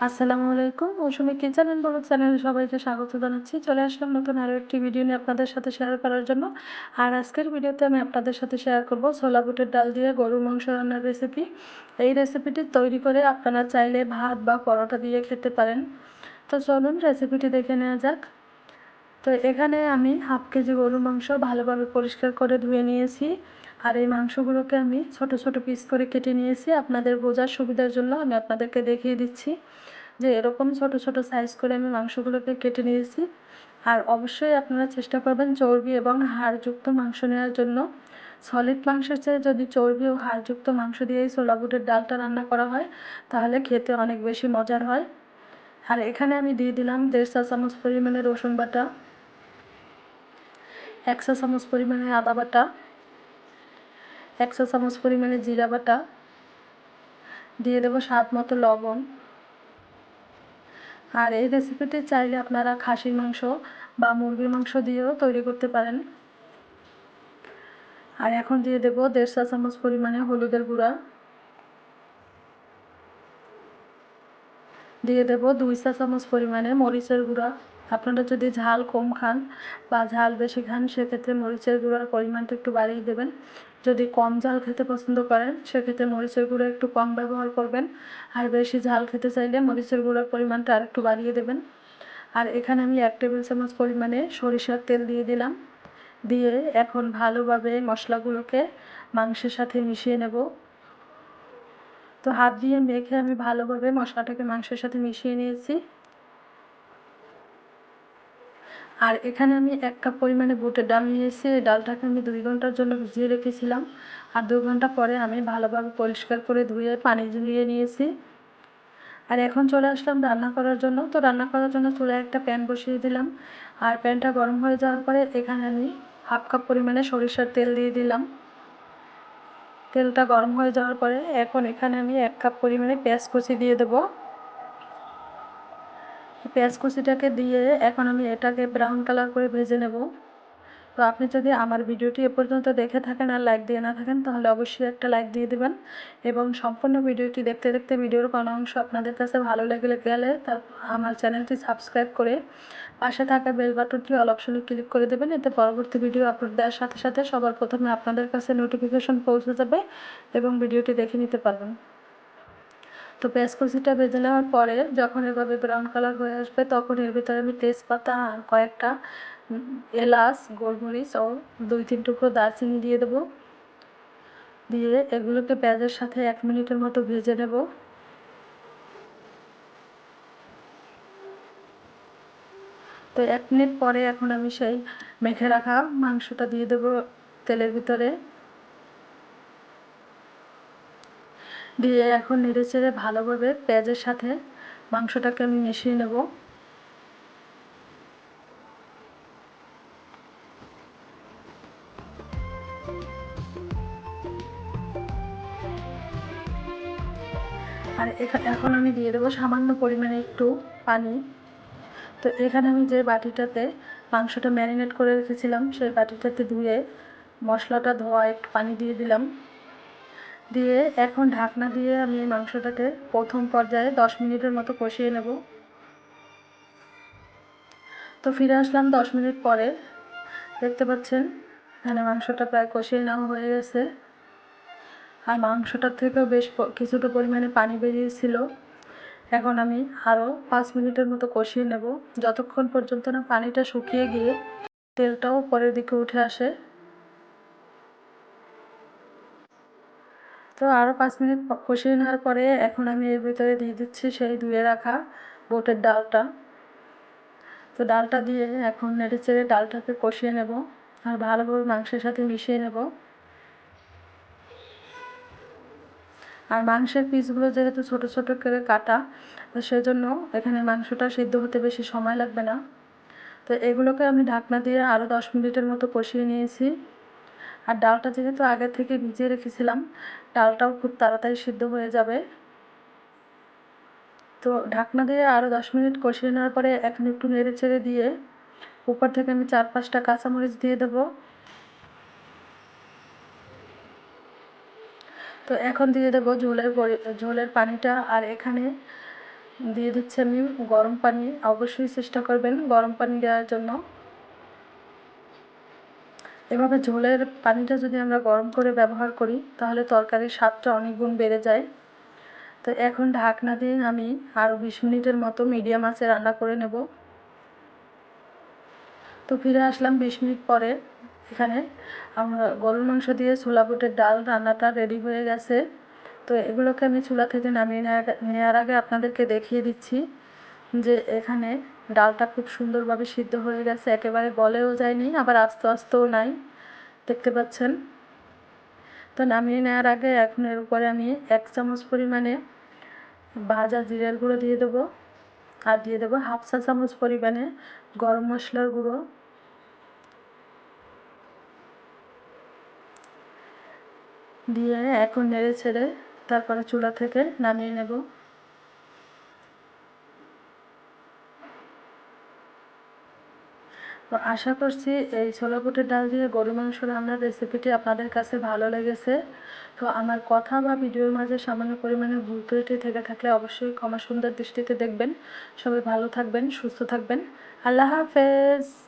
আসসালামু আলাইকুম। মৌসুমী kitchen and blog চ্যানেলে সবাইকে স্বাগত জানাচ্ছি। চলে আসলাম নতুন আরও একটি ভিডিও নিয়ে আপনাদের সাথে শেয়ার করার জন্য। আর আজকের ভিডিওতে আমি আপনাদের সাথে শেয়ার করব ছোলা বুটের ডাল দিয়ে গরুর মাংস রান্নার রেসিপি। এই রেসিপিটি তৈরি করে আপনারা চাইলে ভাত বা পরোটা দিয়ে খেতে পারেন। তো চলুন রেসিপিটি দেখে নেওয়া যাক। তো এখানে আমি হাফ কেজি গরুর মাংস ভালোভাবে পরিষ্কার করে ধুয়ে নিয়েছি। আর এই মাংসগুলোকে আমি ছোট ছোট পিস করে কেটে নিয়েছি। আপনাদের বোঝার সুবিধার জন্য আমি আপনাদেরকে দেখিয়ে দিচ্ছি যে এরকম ছোট ছোট সাইজ করে আমি মাংসগুলোকে কেটে নিয়েছি। আর অবশ্যই আপনারা চেষ্টা করবেন চর্বি এবং হাড়যুক্ত মাংস নেওয়ার জন্য। সলিড মাংসের চেয়ে যদি চর্বি ও হাড়যুক্ত মাংস দিয়ে এই ছোলা বুটের ডালটা রান্না করা হয় তাহলে খেতে অনেক বেশি মজার হয়। আর এখানে আমি দিয়ে দিলাম 1.5 চা চামচ পরিমাণে রসুন বাটা, 1 চা চামচ পরিমাণে আদা বাটা, 1 চা চামচ পরিমাণে জিরা বাটা, দিয়ে দেবো স্বাদ মতো লবণ। আর এই রেসিপিটি চাইলে আপনারা খাসির মাংস বা মুরগির মাংস দিয়েও তৈরি করতে পারেন। আর এখন দিয়ে দেবো 1.5 চা চামচ পরিমাণে হলুদের গুঁড়া, দিয়ে দেবো 2 চা চামচ পরিমাণে মরিচের গুঁড়া। আপনারা যদি ঝাল কম খান বা ঝাল বেশি খান সেক্ষেত্রে মরিচের গুঁড়ার পরিমাণটা একটু বাড়িয়ে দেবেন। যদি কম ঝাল খেতে পছন্দ করেন সেক্ষেত্রে মরিচের গুঁড়া একটু কম ব্যবহার করবেন। আর বেশি ঝাল খেতে চাইলে মরিচের গুঁড়ার পরিমাণটা আর একটু বাড়িয়ে দেবেন। আর এখানে আমি 1 টেবিল চামচ পরিমাণে সরিষার তেল দিয়ে দিলাম। দিয়ে এখন ভালোভাবে মশলাগুলোকে মাংসের সাথে মিশিয়ে নেব। তো হাত দিয়ে মেখে আমি ভালোভাবে মশলাটাকে মাংসের সাথে মিশিয়ে নিয়েছি। আর এখানে আমি 1 কাপ পরিমাণে বুটের ডাল নিয়েছি। এই ডালটাকে আমি 2 ঘন্টার জন্য ভিজিয়ে রেখেছিলাম। আর 2 ঘন্টা পরে আমি ভালোভাবে পরিষ্কার করে ধুয়ে পানি ঝরিয়ে নিয়েছি। আর এখন চলে আসলাম রান্না করার জন্য। তো রান্না করার জন্য চুলায় একটা প্যান বসিয়ে দিলাম। আর প্যানটা গরম হয়ে যাওয়ার পরে এখানে আমি হাফ কাপ পরিমাণে সরিষার তেল দিয়ে দিলাম। তেলটা গরম হয়ে যাওয়ার পরে এখন এখানে আমি 1 কাপ পরিমাণে পেঁয়াজ কুচি দিয়ে দেবো। পেঁয়াজ কুচিটাকে দিয়ে এখন আমি এটাকে ব্রাউন কালার করে ভেজে নেব। তো আপনি যদি আমার ভিডিওটি এ পর্যন্ত দেখে থাকেন আর লাইক দিয়ে না থাকেন তাহলে অবশ্যই একটা লাইক দিয়ে দেবেন। এবং সম্পূর্ণ ভিডিওটি দেখতে দেখতে ভিডিওর কোনো অংশ আপনাদের কাছে ভালো লেগে গেলে আমার চ্যানেলটি সাবস্ক্রাইব করে পাশে থাকা বেল বাটনটি অল অপশনে ক্লিক করে দেবেন। এতে পরবর্তী ভিডিও আপলোড দেওয়ার সাথে সাথে সবার প্রথমে আপনাদের কাছে নোটিফিকেশন পৌঁছে যাবে এবং ভিডিওটি দেখে নিতে পারবেন। তো পেঁয়াজ কুচিটা ভেজে নেওয়ার পরে যখন এভাবে ব্রাউন কালার হয়ে আসবে তখন এর ভিতরে আমি তেজপাতা আর কয়েকটা এলাচ, গোলমরিচ ও 2-3 টুকরো দারচিনি দিয়ে দেবো। দিয়ে এগুলোকে পেঁয়াজের সাথে 1 মিনিটের মতো ভেজে নেব। তো 1 মিনিট পরে এখন আমি সেই মেখে রাখা মাংসটা দিয়ে দেবো তেলের ভিতরে। দিয়ে এখন নেড়ে চেড়ে ভালোভাবে পেঁয়াজের সাথে মাংসটাকে আমি মিশিয়ে নেব। আর এখন আমি দিয়ে দেবো সামান্য পরিমাণে একটু পানি। তো এখানে আমি যে বাটিটাতে মাংসটা ম্যারিনেট করে রেখেছিলাম সেই বাটিটাতে ধুয়ে মশলাটা ধোয়া একটু পানি দিয়ে দিলাম। দিয়ে এখন ঢাকনা দিয়ে আমি এই মাংসটাকে প্রথম পর্যায়ে 10 মিনিটের মতো কষিয়ে নেব। তো ফিরে আসলাম 10 মিনিট পরে। দেখতে পাচ্ছেন এখানে মাংসটা প্রায় কষিয়ে নেওয়া হয়ে গেছে। আর মাংসটার থেকেও বেশ কিছুটা পরিমাণে পানি বেরিয়েছিল। এখন আমি আরও 5 মিনিটের মতো কষিয়ে নেব যতক্ষণ পর্যন্ত না পানিটা শুকিয়ে গিয়ে তেলটাও উপরের দিকে উঠে আসে। তো আরও 5 মিনিট কষিয়ে নেওয়ার পরে এখন আমি এর ভিতরে দিয়ে দিচ্ছি সেই ধুয়ে রাখা বুটের ডালটা। তো ডালটা দিয়ে এখন নেড়ে চেড়ে ডালটাকে কষিয়ে নেব আর ভালোভাবে মাংসের সাথে মিশিয়ে নেব। আর মাংসের পিসগুলো যেহেতু ছোট ছোট করে কাটা তো সেজন্য এখানে মাংসটা সিদ্ধ হতে বেশি সময় লাগবে না। তো এগুলোকে আমি ঢাকনা দিয়ে আরও 10 মিনিটের মতো কষিয়ে নিয়েছি। আর ডালটা যেহেতু আগে থেকে ভিজিয়ে রেখেছিলাম ডালটাও খুব তাড়াতাড়ি সিদ্ধ হয়ে যাবে। তো ঢাকনা দিয়ে আরও 10 মিনিট কষিয়ে নেওয়ার পরে এখন একটু নেড়ে চেড়ে দিয়ে উপর থেকে আমি 4-5টা কাঁচামরিচ দিয়ে দেবো। তো এখন দিয়ে দেবো ঝোলের পানিটা। আর এখানে দিয়ে দিচ্ছি আমি গরম পানি। অবশ্যই চেষ্টা করবেন গরম পানি দেওয়ার জন্য। এভাবে ঝোলের পানিটা যদি আমরা গরম করে ব্যবহার করি তাহলে তরকারির স্বাদটা অনেক গুণ বেড়ে যায়। তো এখন ঢাকনা দিয়ে আমি আরও 20 মিনিটের মতো মিডিয়াম আঁচে রান্না করে নেব। তো ফিরে আসলাম 20 মিনিট পরে। এখানে আমরা গরুর মাংস দিয়ে ছোলা বুটের ডাল রান্নাটা রেডি হয়ে গেছে। তো এগুলোকে আমি চুলা থেকে নামিয়ে নেওয়ার আগে আপনাদেরকে দেখিয়ে দিচ্ছি যে এখানে ডালটা খুব সুন্দরভাবে সিদ্ধ হয়ে গেছে, একেবারে গলেও যায়নি আবার আস্তে আস্তেও নাই, দেখতে পাচ্ছেন। তো নামিয়ে নেওয়ার আগে এখন এর উপরে আমি 1 চামচ পরিমাণে ভাজা জিরার গুঁড়ো দিয়ে দেবো, আর দিয়ে দেবো 1/2 চা চামচ পরিমাণে গরম মশলার গুঁড়ো। দিয়ে এখন নেড়ে ছেড়ে তারপরে চুলা থেকে নামিয়ে নেব। তো আশা করছি এই ছোলা বুটের ডাল দিয়ে গরুর মাংস রান্নার রেসিপিটি আপনাদের কাছে ভালো লেগেছে। তো আমার কথা বা ভিডিওর মাঝে সামান্য পরিমাণে ভুল ত্রুটি থেকে থাকলে অবশ্যই ক্ষমা সুন্দর দৃষ্টিতে দেখবেন। সবাই ভালো থাকবেন, সুস্থ থাকবেন। আল্লাহ হাফেজ।